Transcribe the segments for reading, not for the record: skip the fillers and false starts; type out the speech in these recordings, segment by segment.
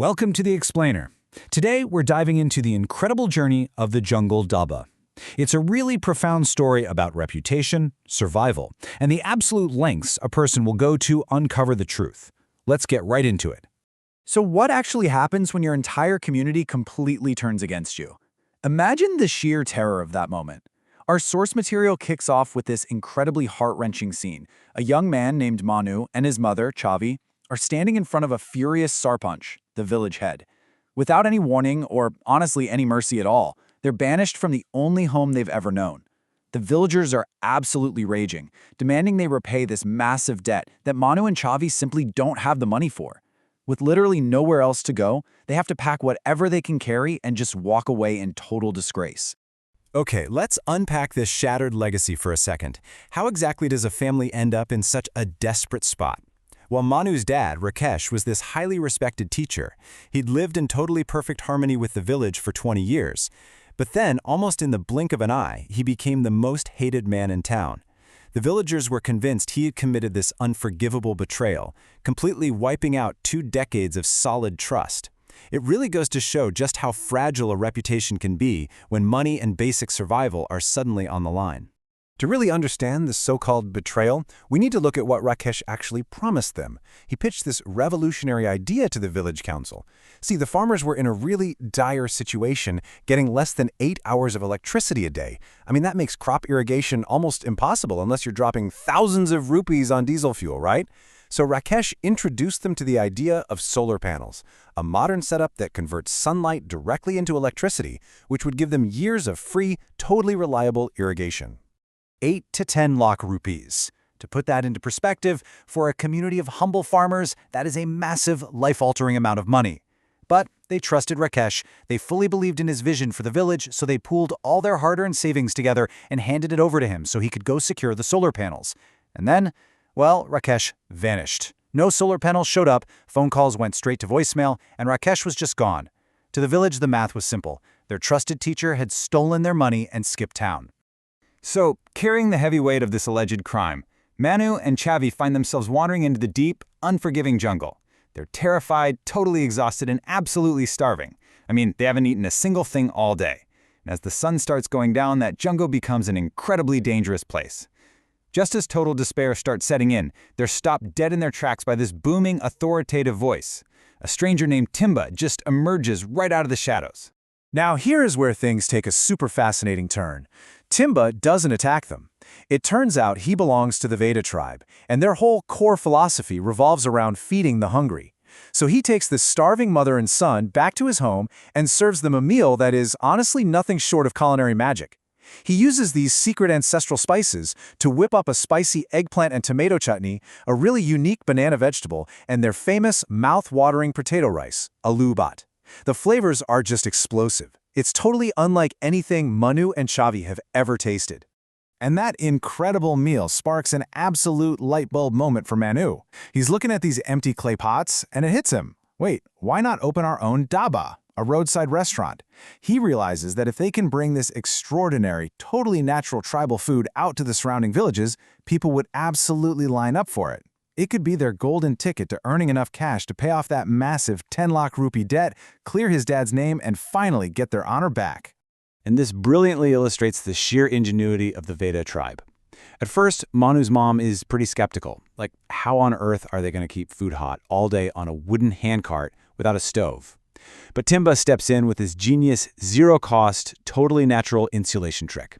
Welcome to The Explainer. Today, we're diving into the incredible journey of the jungle Dhaba. It's a really profound story about reputation, survival, and the absolute lengths a person will go to uncover the truth. Let's get right into it. So what actually happens when your entire community completely turns against you? Imagine the sheer terror of that moment. Our source material kicks off with this incredibly heart-wrenching scene. A young man named Mannu and his mother, Chhavi, are standing in front of a furious Sarpanch, the village head. Without any warning or, honestly, any mercy at all, they're banished from the only home they've ever known. The villagers are absolutely raging, demanding they repay this massive debt that Mannu and Chhavi simply don't have the money for. With literally nowhere else to go, they have to pack whatever they can carry and just walk away in total disgrace. Okay, let's unpack this shattered legacy for a second. How exactly does a family end up in such a desperate spot? Well, Mannu's dad, Rakesh, was this highly respected teacher. He'd lived in totally perfect harmony with the village for 20 years. But then, almost in the blink of an eye, he became the most hated man in town. The villagers were convinced he had committed this unforgivable betrayal, completely wiping out 2 decades of solid trust. It really goes to show just how fragile a reputation can be when money and basic survival are suddenly on the line. To really understand this so-called betrayal, we need to look at what Rakesh actually promised them. He pitched this revolutionary idea to the village council. See, the farmers were in a really dire situation, getting less than 8 hours of electricity a day. I mean, that makes crop irrigation almost impossible unless you're dropping thousands of rupees on diesel fuel, right? So Rakesh introduced them to the idea of solar panels, a modern setup that converts sunlight directly into electricity, which would give them years of free, totally reliable irrigation. 8 to 10 lakh rupees. To put that into perspective, for a community of humble farmers, that is a massive, life-altering amount of money. But they trusted Rakesh. They fully believed in his vision for the village, so they pooled all their hard-earned savings together and handed it over to him so he could go secure the solar panels. And then, well, Rakesh vanished. No solar panels showed up, phone calls went straight to voicemail, and Rakesh was just gone. To the village, the math was simple. Their trusted teacher had stolen their money and skipped town. So, carrying the heavy weight of this alleged crime, Mannu and Chhavi find themselves wandering into the deep, unforgiving jungle. They're terrified, totally exhausted, and absolutely starving. I mean, they haven't eaten a single thing all day. And as the sun starts going down, that jungle becomes an incredibly dangerous place. Just as total despair starts setting in, they're stopped dead in their tracks by this booming, authoritative voice. A stranger named Timba just emerges right out of the shadows. Now here is where things take a super fascinating turn. Timba doesn't attack them. It turns out he belongs to the Veda tribe, and their whole core philosophy revolves around feeding the hungry. So he takes the starving mother and son back to his home and serves them a meal that is honestly nothing short of culinary magic. He uses these secret ancestral spices to whip up a spicy eggplant and tomato chutney, a really unique banana vegetable, and their famous mouth-watering potato rice, aloo bhat. The flavors are just explosive. It's totally unlike anything Mannu and Chhavi have ever tasted. And that incredible meal sparks an absolute light bulb moment for Mannu. He's looking at these empty clay pots, and it hits him. Wait, why not open our own dhaba, a roadside restaurant? He realizes that if they can bring this extraordinary, totally natural tribal food out to the surrounding villages, people would absolutely line up for it. It could be their golden ticket to earning enough cash to pay off that massive 10 lakh rupee debt, clear his dad's name, and finally get their honor back. And this brilliantly illustrates the sheer ingenuity of the Veda tribe. At first, Mannu's mom is pretty skeptical. Like, how on earth are they going to keep food hot all day on a wooden handcart without a stove? But Timba steps in with his genius, zero-cost, totally natural insulation trick.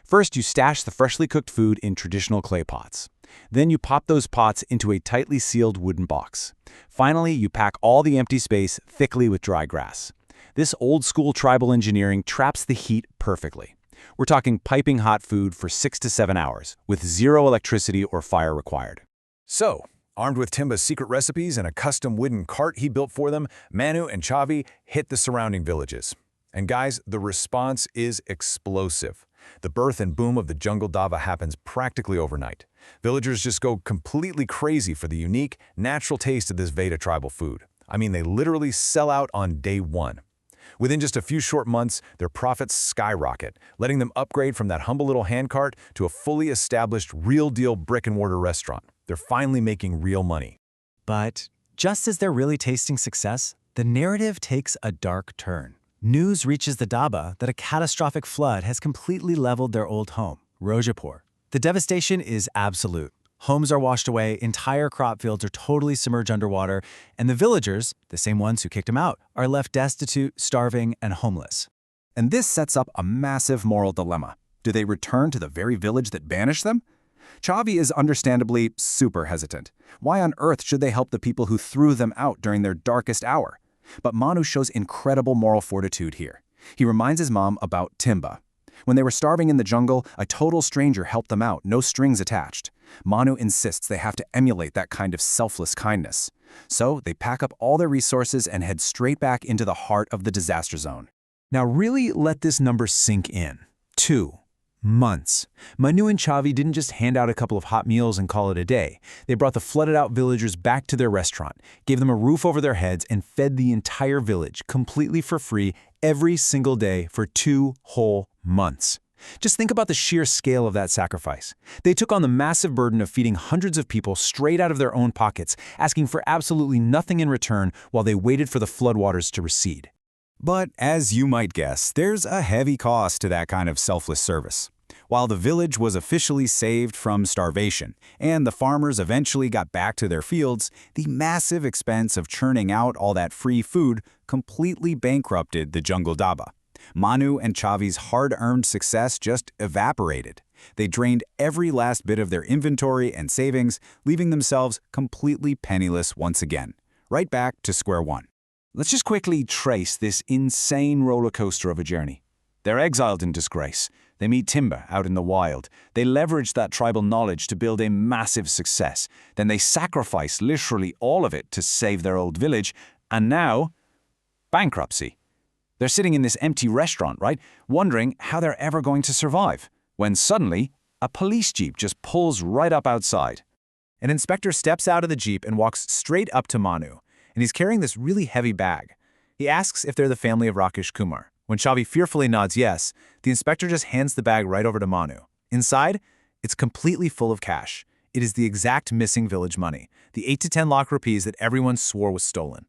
First, you stash the freshly cooked food in traditional clay pots. Then you pop those pots into a tightly sealed wooden box. Finally, you pack all the empty space thickly with dry grass. This old-school tribal engineering traps the heat perfectly. We're talking piping hot food for 6 to 7 hours, with zero electricity or fire required. So, armed with Timba's secret recipes and a custom wooden cart he built for them, Mannu and Chhavi hit the surrounding villages. And guys, the response is explosive. The birth and boom of the jungle dhaba happens practically overnight. Villagers just go completely crazy for the unique, natural taste of this Veda tribal food. I mean, they literally sell out on day 1. Within just a few short months, their profits skyrocket, letting them upgrade from that humble little handcart to a fully established, real-deal brick-and-mortar restaurant. They're finally making real money. But just as they're really tasting success, The narrative takes a dark turn. News reaches the Dhaba that a catastrophic flood has completely leveled their old home, Rojapur. The devastation is absolute. Homes are washed away, entire crop fields are totally submerged underwater, and the villagers, the same ones who kicked them out, are left destitute, starving, and homeless. And this sets up a massive moral dilemma. Do they return to the very village that banished them? Chhavi is understandably super hesitant. Why on earth should they help the people who threw them out during their darkest hour? But Mannu shows incredible moral fortitude here. He reminds his mom about Timba. When they were starving in the jungle, a total stranger helped them out, no strings attached. Mannu insists they have to emulate that kind of selfless kindness. So they pack up all their resources and head straight back into the heart of the disaster zone. Now really let this number sink in. 2 months. Mannu and Chhavi didn't just hand out a couple of hot meals and call it a day. They brought the flooded-out villagers back to their restaurant, gave them a roof over their heads, and fed the entire village completely for free every single day for 2 whole months. Just think about the sheer scale of that sacrifice. They took on the massive burden of feeding hundreds of people straight out of their own pockets, asking for absolutely nothing in return while they waited for the floodwaters to recede. But as you might guess, there's a heavy cost to that kind of selfless service. While the village was officially saved from starvation, and the farmers eventually got back to their fields, the massive expense of churning out all that free food completely bankrupted the jungle Dhaba. Mannu and Chhavi's hard-earned success just evaporated. They drained every last bit of their inventory and savings, leaving themselves completely penniless once again, right back to square one. Let's just quickly trace this insane roller coaster of a journey. They're exiled in disgrace. They meet Timba out in the wild. They leverage that tribal knowledge to build a massive success. Then they sacrifice literally all of it to save their old village. And now, bankruptcy. They're sitting in this empty restaurant, right, wondering how they're ever going to survive, when suddenly, a police jeep just pulls right up outside. An inspector steps out of the jeep and walks straight up to Mannu, and he's carrying this really heavy bag. He asks if they're the family of Rakesh Kumar. When Chhavi fearfully nods yes, the inspector just hands the bag right over to Mannu. Inside, it's completely full of cash. It is the exact missing village money, the 8 to 10 lakh rupees that everyone swore was stolen.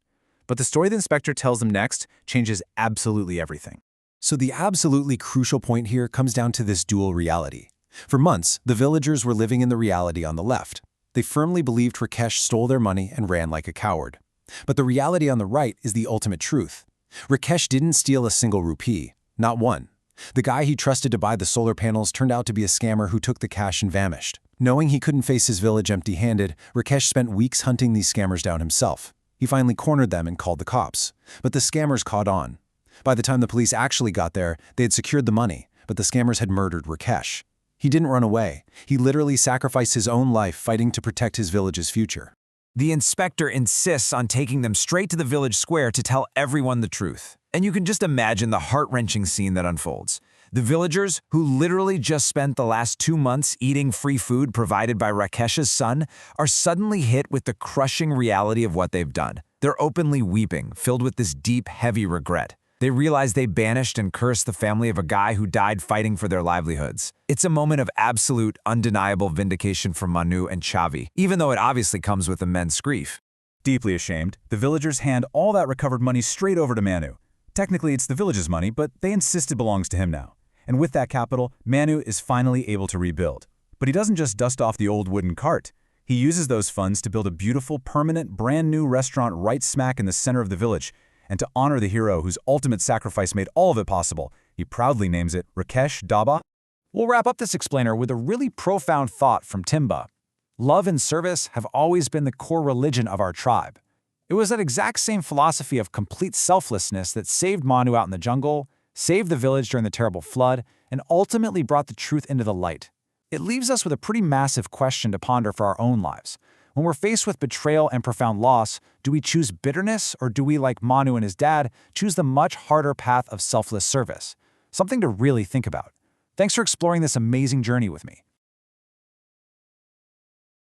But the story the inspector tells them next changes absolutely everything. So the absolutely crucial point here comes down to this dual reality. For months, the villagers were living in the reality on the left. They firmly believed Rakesh stole their money and ran like a coward. But the reality on the right is the ultimate truth. Rakesh didn't steal a single rupee, not one. The guy he trusted to buy the solar panels turned out to be a scammer who took the cash and vanished. Knowing he couldn't face his village empty-handed, Rakesh spent weeks hunting these scammers down himself. He finally cornered them and called the cops. But the scammers caught on. By the time the police actually got there, they had secured the money, but the scammers had murdered Rakesh. He didn't run away. He literally sacrificed his own life fighting to protect his village's future. The inspector insists on taking them straight to the village square to tell everyone the truth. And you can just imagine the heart-wrenching scene that unfolds. The villagers, who literally just spent the last 2 months eating free food provided by Rakesh's son, are suddenly hit with the crushing reality of what they've done. They're openly weeping, filled with this deep, heavy regret. They realize they banished and cursed the family of a guy who died fighting for their livelihoods. It's a moment of absolute, undeniable vindication for Mannu and Chhavi, even though it obviously comes with immense grief. Deeply ashamed, the villagers hand all that recovered money straight over to Mannu. Technically, it's the village's money, but they insist it belongs to him now. And with that capital, Mannu is finally able to rebuild. But he doesn't just dust off the old wooden cart. He uses those funds to build a beautiful, permanent, brand new restaurant right smack in the center of the village. And to honor the hero whose ultimate sacrifice made all of it possible, he proudly names it Rakesh Dhaba. We'll wrap up this explainer with a really profound thought from Timba. Love and service have always been the core religion of our tribe. It was that exact same philosophy of complete selflessness that saved Mannu out in the jungle, saved the village during the terrible flood, and ultimately brought the truth into the light. It leaves us with a pretty massive question to ponder for our own lives. When we're faced with betrayal and profound loss, do we choose bitterness, or do we, like Mannu and his dad, choose the much harder path of selfless service? Something to really think about. Thanks for exploring this amazing journey with me.